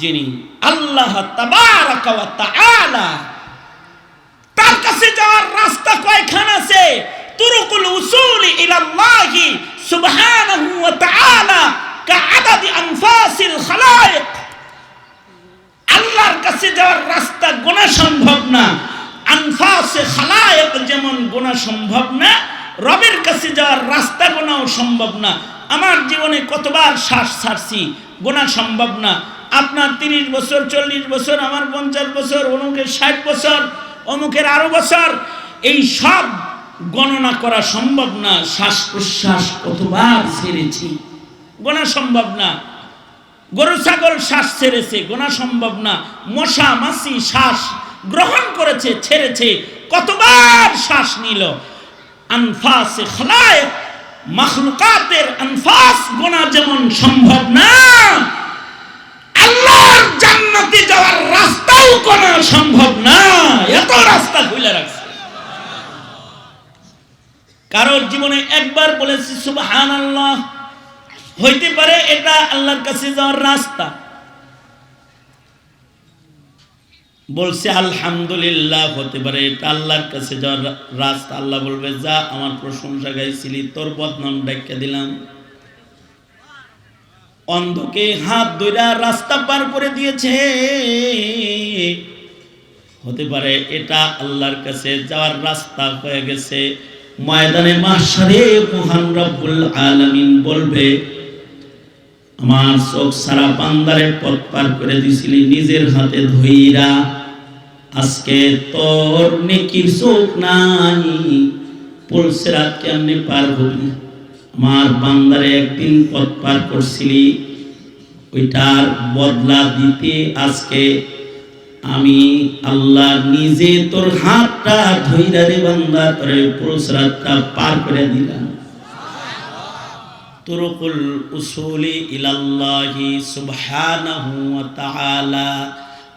যিনি আল্লাহ তাবারাকা ওয়া তাআলা, তার কাছে যাওয়ার রাস্তা কয়খান আছে? তুরুকুল উসুলি ইলাল্লাহি সুবহানাহু ওয়া তাআলা কাআদাদি আনফাসিল খালায়েক। আল্লাহর কাছে যাওয়ার রাস্তা গোনা সম্ভব না, আনফাসে খালায়েক যেমন গোনা সম্ভব না, রবের কাছে যাওয়ার রাস্তা গোনাও সম্ভব না। আমার জীবনে কতবার শ্বাস ছাড়ছি, গোনা সম্ভব না। আপনার 30 বছর, 40 বছর, আমার 50 বছর, অমুকের 60 বছর, অমুকের আরো বছর, এই সব গণনা করা সম্ভব না। শ্বাস প্রশ্বাস কতবার ছেড়েছি, গোনা সম্ভব না। গরু ছাগল শ্বাস ছেড়েছে, গোনা সম্ভব না। মশা মাছি শ্বাস গ্রহণ করেছে, ছেড়েছে, কতবার শ্বাস নিল। আনফাসে খালায়েক, মাখলুকাতের আনফাস গোনা যেমন সম্ভব না, আল্লাহর জান্নাতে যাওয়ার রাস্তাও গোনা সম্ভব না। এত রাস্তা খুলে রাখছে। কারোর জীবনে একবার বলেছি সুবহানাল্লাহ, হইতে পারে এটা আল্লাহর কাছে যাওয়ার রাস্তা। বলছে আলহামদুলিল্লাহ, হতে পারে এটা আল্লাহর কাছে যাওয়ার রাস্তা। আল্লাহ বলবে, যা আমার প্রশংসা গাইছিলি, তোর বদনাম ডাইকা দিলাম। অন্ধকে হাত ধইরা রাস্তা পার করে দিয়েছে, হতে পারে এটা আল্লাহর কাছে যাওয়ার রাস্তা হয়ে গেছে। ময়দানে মাহশারে মহান রব্বুল আলামিন বলবে, আমার চোখ সারা বান্দারে পথ পার করে দিছিলি নিজের হাতে ধইরা, আজকে তোর নেকির চোখ নাই, পুলসিরাত কেমনে পার হবি? আমার বান্দারে একদিন পথ পার করছিলি, ওইটার বদলা দিতে আজকে আমি আল্লাহ নিজে তোর হাতটা ধইরা রে বান্দা, তোরে পুলসিরাতটা পার করে দিলাম। তুরুকুল উসুলি ইলাল্লাহি সুবহানাহু ওয়া তাআলা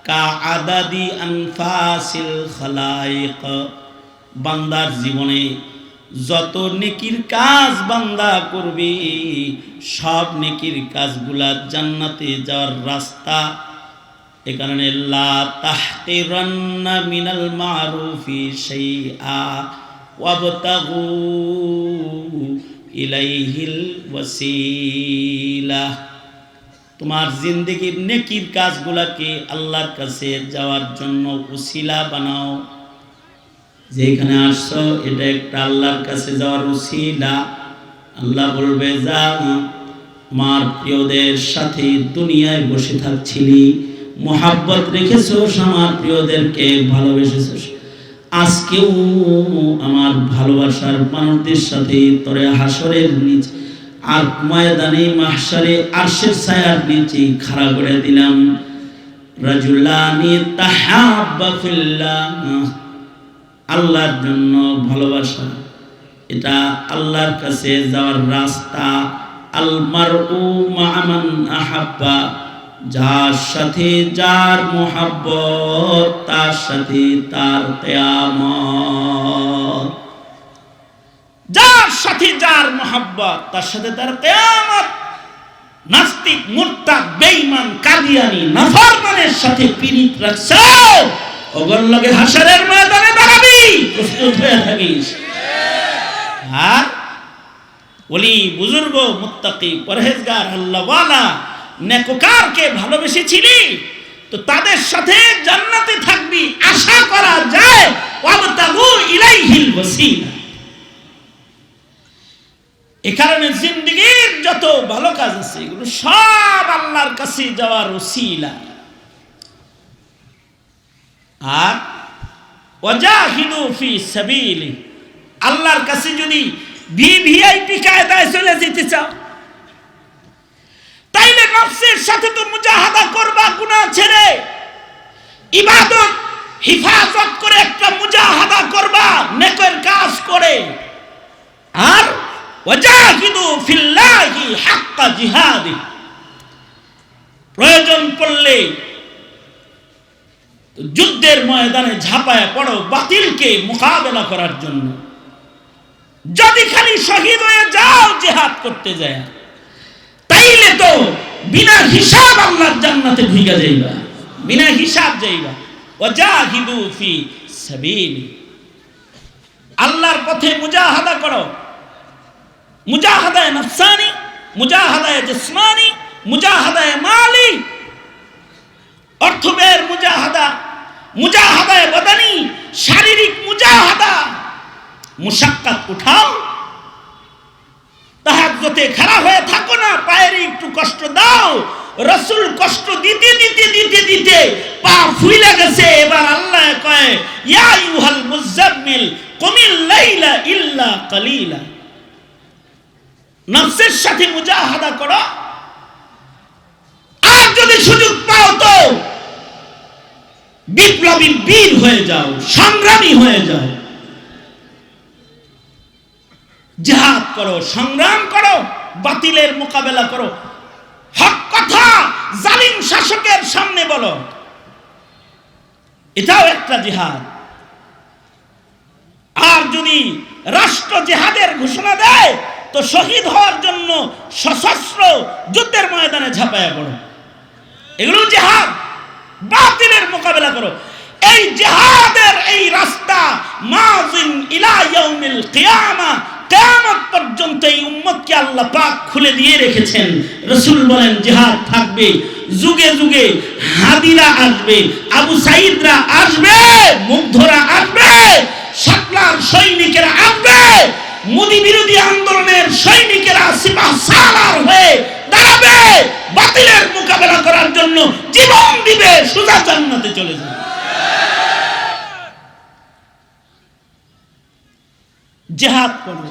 কাআদাদি আনফাসিল খালায়েক। বান্দার জীবনে যত নেকির কাজ বান্দা করবে, সব নেকির কাজগুলা জান্নাতে যাওয়ার রাস্তা। এ কারণে লা তাহকিরান্না মিনাল মারুফি শাইআ ওয়াবতাগু ইলাইহিল ওয়াসিলা। তোমার জিন্দেগির নেকির কাজগুলাকে আল্লাহর কাছে যাওয়ার জন্য উসিলা বানাও। যেখানে আসছো এটা একটা আল্লাহর কাছে যাওয়ার উসিলা। আল্লাহ বলবে, যা আমার প্রিয়দের সাথে দুনিয়ায় বসে থাকছিলি, মোহাব্বত রেখেছো, আমার প্রিয়দেরকে ভালোবেসেছো, আজকেও আমার ভালোবাসার মানুষদের সাথে তোরে হাসরের নিচে আর ময়দানে মাহশারে আরশের ছায়ার নিচে খাড়া করে দিলাম। রাজুলানি তাহাব্বা ফিল্লাহ, আল্লাহর জন্য ভালোবাসা, এটা আল্লাহর কাছে যাওয়ার রাস্তা। আল মারউ মা মান আহাব্বা, যার সাথে যার মোহাব্বত তার সাথে তার কিয়ামত। যার সাথে যার মোহাব্বত তার সাথে তার কিয়ামত। নাস্তিক, মুরতাদ, বেঈমান, কাদিয়ানি, নাফরমানের সাথে পীড়িত রাখছো, ওগর লগে হাসরের ময়দানে দাঁড়াবি। প্রস্তুত হয়ে থাকিস। আর ওলি বুজুর্গ মুত্তাকি পরহেজগার আল্লাহওয়ালা নেককারকে ভালোবেসেছিলি তো তাদের সাথে জান্নাতে থাকবি, আশা করা যায়। ওয়াবতাগু ইলাইহিল ওয়াসিলা। এ কারণে জিন্দেগীর যত ভালো কাজ আছে এগুলো সব আল্লাহর কাছে যাওয়ার ওসিলা। আর ওয়াজাহিদু ফি সাবিলি, আল্লাহর কাছে যদি ভিভিআইপি কায়দায় চলে যেতে চাও তাইলে নফসের সাথে তো মুজাহাদা করবা, গুনাহ ছেড়ে ইবাদত হিফাজত করে একটা মুজাহাদা করবা নেকের কাজ করে। আর ওয়াজাহিদু ফিল্লাহি হাক্কা জিহাদি, প্রয়োজন পড়লে যুদ্ধের ময়দানে ঝাঁপায় পড়ো বাতিলকে মোকাবেলা করার জন্য। যদি খালি শহীদ হয়ে যাও জিহাদ করতে যায় তাইলে তো বিনা হিসাব আল্লাহর জান্নাতে ঢুকে যাইবা, বিনা হিসাব যাইবা। ওয়াজাহিদু ফি সাবিলি, আল্লাহর পথে মুজাহাদা করো। মুজাহাদায়ে নফসানি, মুজাহাদায়ে জিসমানি, মুজাহাদায়ে মালি, অর্থ ব্যয়ের মুজাহাদা, মুজাহাদায়ে বদানি, শারীরিক মুজাহাদা। মুশাক্কাত উঠাও, তাহাজ্জুদে খাড়া হয়ে থাকো না, পায়ের একটু কষ্ট দাও। রাসূল কষ্ট দিতে দিতে দিতে দিতে পা ফুইলা গেছে। এবার আল্লাহ কয় ইয়া আইয়ুহাল মুযাম্মিল কুমিল লাইলা ইল্লা কালিলা। নফসের সাথে মুজাহাদা করো। আর যদি সুযোগ পাও তো বিপ্লবী বীর হয়ে যাও, সংগ্রামী হয়ে যাও, জিহাদ করো, সংগ্রাম করো, বাতিলের মোকাবেলা করো, হক কথা জালিম শাসকের সামনে বলো, এটাও একটা জিহাদ। আর যদি রাষ্ট্র জিহাদের ঘোষণা দেয় তো শহীদ হওয়ার জন্য সশস্ত্র যুদ্ধের ময়দানে ঝাঁপায়া পড়ো, এগুলো জিহাদ। বাতিলের মোকাবেলা করো। এই জিহাদের এই রাস্তা মাযিন ইলা ইয়াউমিল কিয়ামা, কিয়ামত পর্যন্ত এই উম্মতকে আল্লাহ পাক খুলে দিয়ে রেখেছেন। রাসূল বলেন জিহাদ থাকবে, যুগে যুগে হাদিরা আসবে, আবু সাঈদরা আসবে, মুগ্ধরা আসবে, শাপলার সৈনিকেরা আসবে, মোদি বিরোধী আন্দোলনের সৈনিকেরা সিপাহ সালার হয়ে দাঁড়াবে, বাতিলের মোকাবেলা করার জন্য জীবন দিবে, সোজা জান্নাতে চলে যাবে। জিহাদ করো।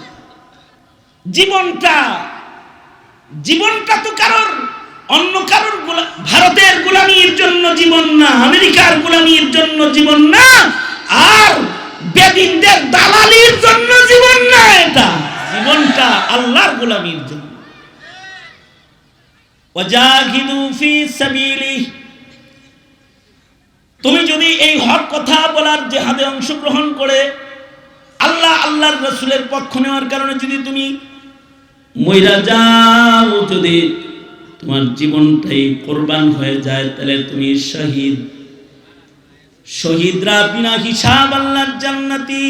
জীবনটা তো কারোর অন্য কারোর ভারতের গোলামির জন্য জীবন না, আমেরিকার গোলামির জন্য জীবন না, আর বেদিনদের দালালির জন্য জীবন না। এটা জীবনটা আল্লাহর গোলামির জন্য। ওয়াজাহিদু ফি সাবিলি, তুমি যদি এই হক কথা বলার জিহাদে অংশগ্রহণ করে আল্লাহর রাসূলের পক্ষ নেওয়ার কারণে যদি তুমি মইরা যাও, যদি তোমার জীবনটাই কোরবান হয়ে যায় তাহলে তুমি শহীদ। শহীদরা বিনা হিসাব আল্লাহর জান্নাতি।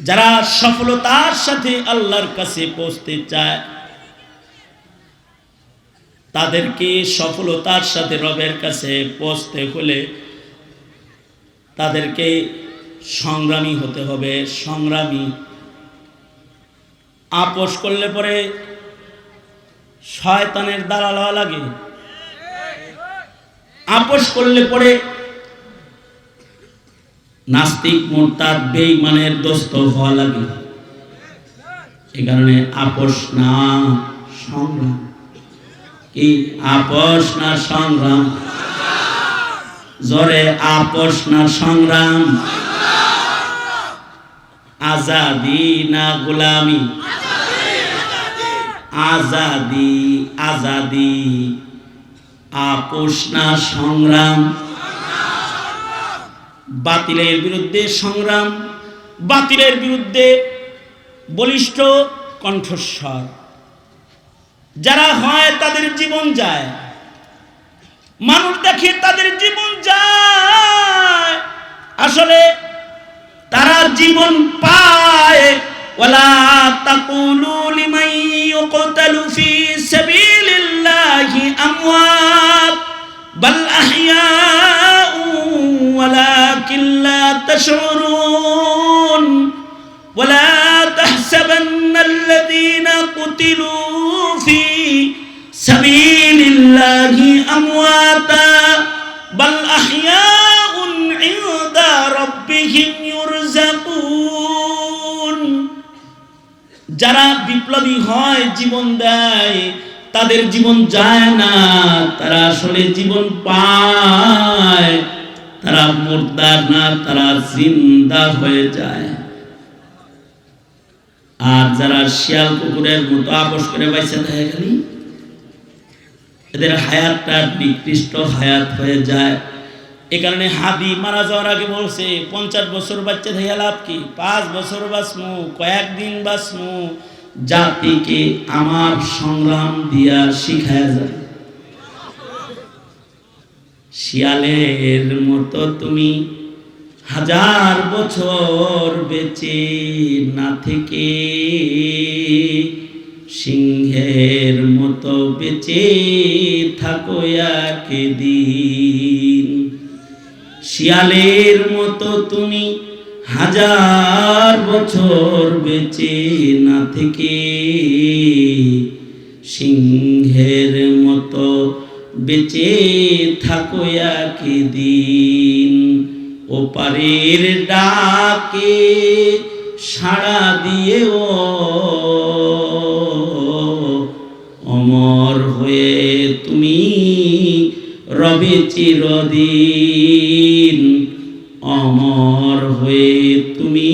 যারা সফলতার সাথে আল্লাহর কাছে পৌঁছতে চায় তাদেরকে সফলতার সাথে রবের কাছে পৌঁছতে হলে তাদেরকে সংগ্রামী হতে হবে। সংগ্রামী। আপোষ করলে পরে শয়তানের দালাল হওয়া লাগে, আপোষ করলে পরে নাস্তিক মুরতাদ বেঈমানের দোস্ত হওয়া লাগে। এই কারণে আপোষ না সংগ্রাম। কি আপোষ না সংগ্রাম? জোরে আপোষ না সংগ্রাম? আজাদি না গোলামি? আজাদি আজাদি। আপোষ না সংগ্রাম? বাতিলের বিরুদ্ধে সংগ্রাম, বাতিলের বিরুদ্ধে বলিষ্ঠ কণ্ঠস্বর। যারা হয় তাদের জীবন যায়, মানুষ দেখে তাদের জীবন যায়, আসলে তারা জীবন পায়। ওয়ালা তাকুলু লিমান ইউকতালু ফি সাবিলিল্লাহি আমওয়াত বাল আহইয়াউ ওয়ালাকিন লা তাশউরুন ওয়ালা তাহসাবান্নাল্লাযীনা কুতিলু ফি সাবিলিল্লাহি আমওয়াতা বাল আহইয়াউন ইনদা রাব্বিহিম ইউরযাকুন। যারা বিপ্লবী হয়, জীবন দেয়, তাদের জীবন যায় না, তারা আসলে জীবন পায়। তারা মুর্দা না, তারা জিন্দা হয়ে যায়। আর যারা শিয়াল কুকুরের মতো আপোষ করে বাইসে থাকে, খালি এদের হায়াতটা নিকৃষ্ট হায়াত হয়ে যায়। এ কারণে হাদি মারা যাওয়ার আগে বলছে 50 বছর বাচ্চা থেকে লাভ কি, 5 বছর বাঁচমু, কয়েকদিন বাঁচমু, জাতিকে আমার সংগ্রাম দিয়া শিখায় যায়। শিয়ালের মতো তুমি 1000 বছর বেঁচে না থেকে সিংহের মতো বেঁচে থাকো একদিন। শিয়ালের মতো তুমি 1000 বছর বেঁচে না থেকে সিংহের মতো বেঁচে থাকো একদিন। ওপারের ডাকে সাড়া দিয়ে ও অমর হয়ে তুমি রবে চিরদিন। অমর হয়ে তুমি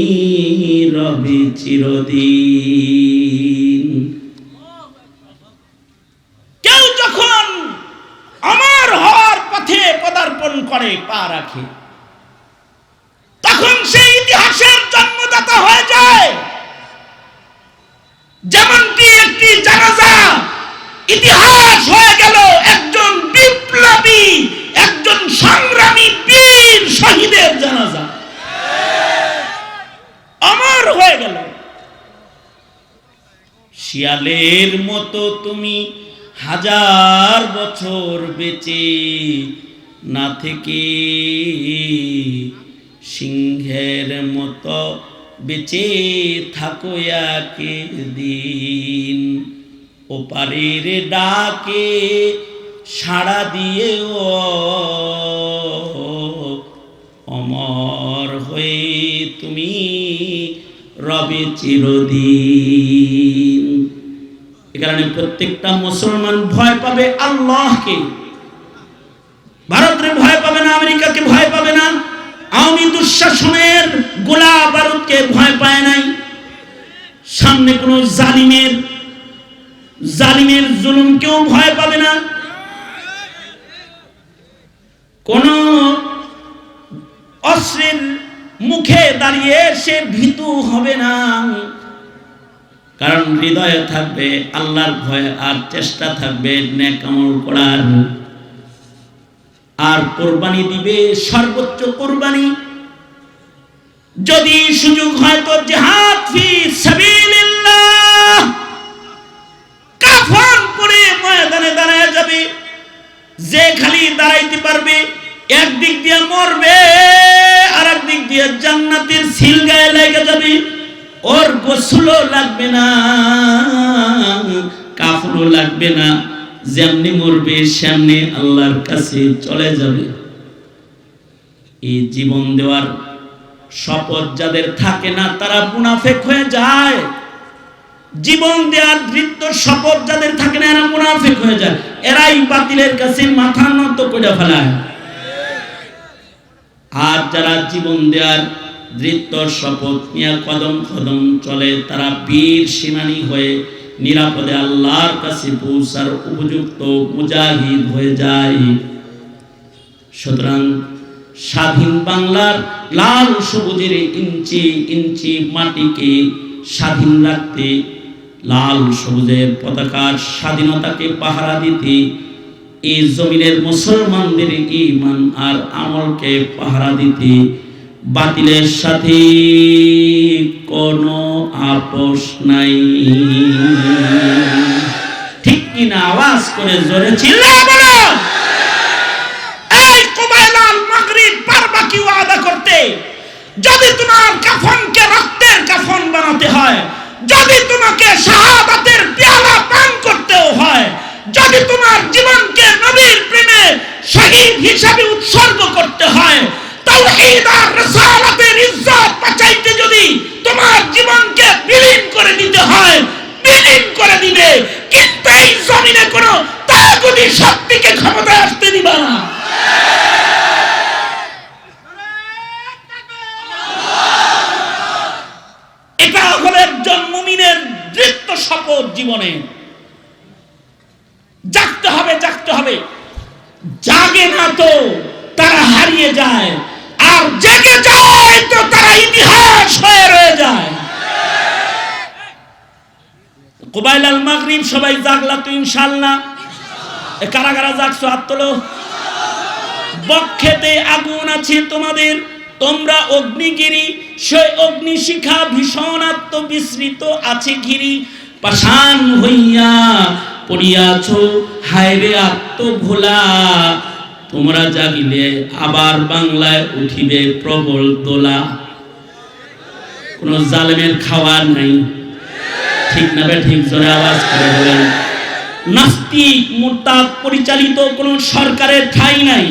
রবে চিরদিন। কেউ যখন অমর হওয়ার পথে পদার্পণ করে, পা রাখে, তখন সেই ইতিহাসের জন্মদাতা হয়ে যায়। যেমনটি একটি জানাজা ইতিহাস হয়ে গেল একজন বিপ্লবী, একজন সংগ্রামী বীর শহীদের জানাজা, অমর হয়ে গেল। শিয়ালের মতো তুমি 1000 বছর বেঁচে না থেকে সিংহের মতো বেঁচে থাকো একদিন। ওপারের ডাকে সাড়া দিয়ে ও অমর হয়ে তুমি রবে চিরদিন। এ কারণে প্রত্যেকটা মুসলমান ভয় পাবে আল্লাহকে। ভারতকে ভয় পাবে না, আমেরিকাকে ভয় পাবে না, আওয়ামী দুঃশাসনের গোলা বারুদকে ভয় পায় নাই। সামনে কোন জালিমের জুলুমকেও ভয় পাবে না, কোন অস্ত্রের মুখে দাঁড়িয়ে সে ভীতু হবে না। কারণ হৃদয়ে থাকবে আল্লাহর ভয়, আর চেষ্টা থাকবে নেক আমল করার। আর কোরবানি দিবে সর্বোচ্চ কোরবানি। যদি সুযোগ হয় তো জিহাদ ফি সাবিলিল্লাহ, কাফন পরে ময়দানে দাঁড়ায় যাবে। যে খালি দাঁড়াইতে পারবে, একদিক দিয়ে মরবে, আর একদিক দিয়ে জান্নাতের সিল গায়ে লেগে যাবে। ওর গোসলও লাগবে না, কাফনও লাগবে না, যেমনি মরবে সেমনি আল্লাহর কাছে চলে যাবে। এই জীবন দেওয়ার শপথ যাদের থাকে না, তারা মুনাফিক হয়ে যায়। জীবন দেওয়ার দৃঢ় শপথ যাদের থাকে না, এরা মুনাফিক হয়ে যায়। এরাই বাতিলের কাছে মাথা নত করে ফেলায়। আর যারা জীবন দেওয়ার দৃঢ় শপথ নিয়ে কদম কদম চলে, তারা বীর সেনানী হয়ে নিরাপদে আল্লাহর কাছে পৌঁছার উপযুক্ত মুজাহিদ হয়ে যায়। সুতরাং স্বাধীন বাংলার লাল সবুজের ইঞ্চি ইঞ্চি মাটিকে স্বাধীন রাখতে, লাল সবুজের পতাকার স্বাধীনতাকে পাহারা দিতে, এই জমিনের মুসলমানদের ঈমান আর আমলকে পাহারা দিতে বাতিলের সাথে কোনো আপোষ নাই। ঠিক কিনা? আওয়াজ করে জোরে চিল্লায়ে বলো। এই কুবাইলাল মাগরিব পারবা কি ওয়াদা করতে? যদি তোমার কাফনকে রক্তের কাফন বানাতে হয়, যদি তোমাকে শাহাদাতের পেয়ালা পান করতেও হয়, যদি তোমার জীবনকে নবীর প্রেমে শহীদ হিসাবে উৎসর্গ করতে হয়, তাওহীদ আর রিসালাতের ইজ্জত বাঁচাইতে যদি তোমার জীবনকে বিলীন করে দিতে হয়, বিলীন করে দিবে, কিন্তু এই জমিনে কোনো তাগুতি শক্তিকে ক্ষমতায় আসতে দিবা না। এটা হলো একজন মুমিনের দৃঢ় শপথ। জীবনে জাগতে হবে, জাগতে হবে। জাগে না তো তারা হারিয়ে যায়, আর জেগে যায় তো তারা ইতিহাস হয়ে রয়ে যায়। কুবাইলাল মাগরিব সবাই জাগলা তো ইনশাআল্লাহ? কারা কারা জাগছো হাত তোলো। বক্ষেতে আগুন আছে তোমাদের, তোমরা অগ্নিগিরি, সেই অগ্নিশিখা ভীষণ আত্মবিস্মৃত আছে ঘিরি। পাষাণ হইয়া পড়িয়াছ হায়রে আত্মভোলা, তোমরা জাগিলে আবার বাংলায় উঠিবে প্রবল দোলা। কোন জালেমের খাওয়ার নাই, ঠিক না বে ঠিক? জোরে আওয়াজ করে বলেন। নাস্তিক মুরতাদ পরিচালিত কোন সরকারের ঠাঁই নাই।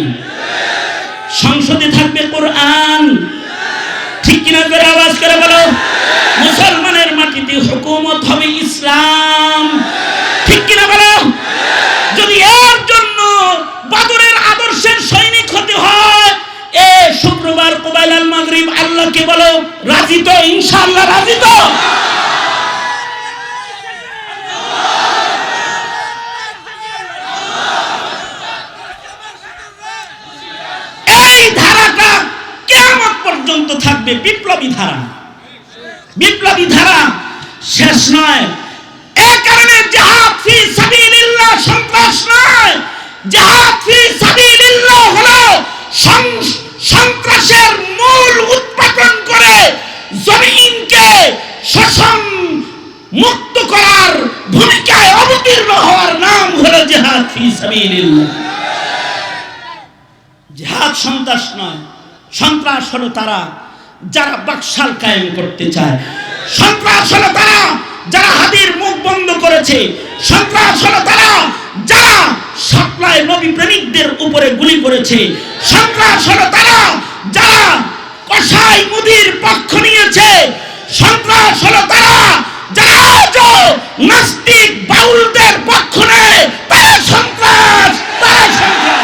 সংসদে থাকবে কোরআন, ঠিক কিনা? জোরে আওয়াজ করে বলো। মুসলমানের মাটিতে হুকুমত হবে ইসলাম, ঠিক কিনা বলো? যদি এর জন্য বদরের আদর্শের সৈনিক হতে হয়, এ শুক্রবার কুবাইলাল মাগরিব আল্লাহকে বলো রাজি তো? ইনশাআল্লাহ রাজি তো? এই ধারাটা কিয়ামত পর্যন্ত থাকবে, বিপ্লবী ধারা। বিপ্লবী ধারা শেষ নয়। এই কারণে জিহাদ ফি সাবিলিল্লাহ সন্ত্রাস নয়। জিহাদ ফি সাবিলিল্লাহ হলো সন্ত্রাসের মূল উৎপাদন করে জমিনকে শোষণ মুক্ত করার ভূমিকায় অবতীর্ণ হওয়ার নাম হলো জিহাদ ফি সাবিলিল্লাহ। জিহাদ সন্ত্রাস নয়। সন্ত্রাস হলো তারা যারা বাকশাল কায়েম করতে চায়। সন্ত্রাস হলো তারা যারা হাদির মুখ বন্ধ করেছে। সন্ত্রাস হলো তারা যারা সাপ্লাই নবী প্রেমিকদের উপরে গুলি করেছে। সন্ত্রাস হলো তারা যারা কসাই মুদির পক্ষ নিয়েছে। সন্ত্রাস হলো তারা যারা আজও নাস্তিক বাউলদের পক্ষ নেয়। তারা সন্ত্রাস, তারা সন্ত্রাস।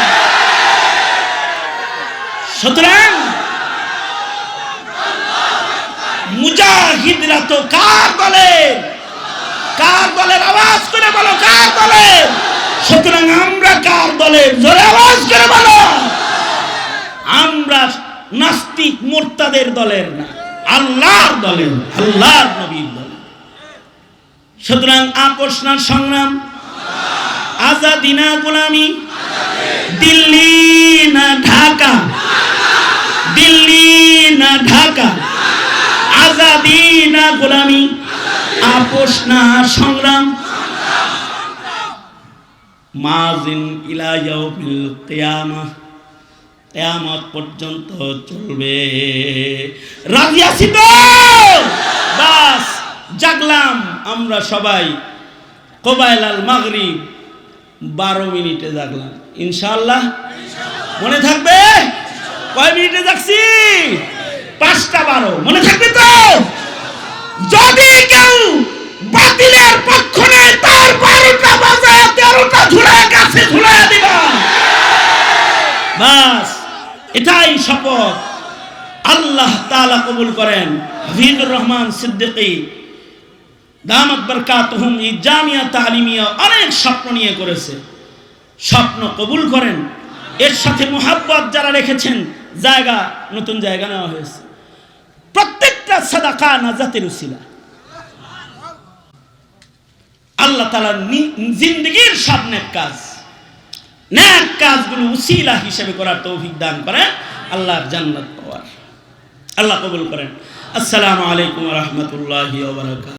সুতরাং মুজাহিদরা তো কার দলের? কার দলের? আওয়াজ করে বলো, কার দলের? সুতরাং আমরা কার দলের? জোরে আওয়াজ করে বলো। আমরা নাস্তিক মুরতাদের দলের না, আল্লাহর দলের, আল্লাহর নবীর দলের। সুতরাং আপোষ না সংগ্রাম, আজাদি না গোলামি, দিল্লি না ঢাকা, দিল্লি না ঢাকা, আজাদি না গোলামি, আপোষ না সংগ্রাম, মাজিন ইলা ইয়াউমিল কিয়ামাহ, কিয়ামত পর্যন্ত চলবে। রাজি আছি তো? বাস জাগলাম আমরা সবাই। কুবাইলাল মাগরিব 12 মিনিটে জাগলাম, ইনশাআল্লাহ। মনে থাকবে? কয় মিনিটে জাগছি? 5:12। মনে থাকবে তো? যদি কেউ বাতিলের পক্ষ নেয় তার 12টা বাজায় 13টা ঝুলায় গাছে ঝুলায় দিবা। বাস এটাই শপথ। আল্লাহ তাআলা কবুল করেন। হাফিজুর রহমান সিদ্দিকী দামাত বারকাতুহুম এই জামিয়া তালিমিয়া অনেক স্বপ্ন নিয়ে করেছে। স্বপ্ন কবুল করেন। এর সাথে মুহাব্বত যারা রেখেছেন, জায়গা, নতুন জায়গা নেওয়া হয়েছে। প্রত্যেকটা সাদাকা নাজাতের উসিলা। আল্লাহ তাআলা জিন্দেগীর সব নেক কাজ, নেক কাজগুলো উসিলা হিসেবে করার তৌফিক দান করেন, আল্লাহর জান্নাত পাওয়ার। আল্লাহ কবুল করেন। আসসালামু আলাইকুম ওয়া রাহমাতুল্লাহি ওয়া বারাকাতুহু।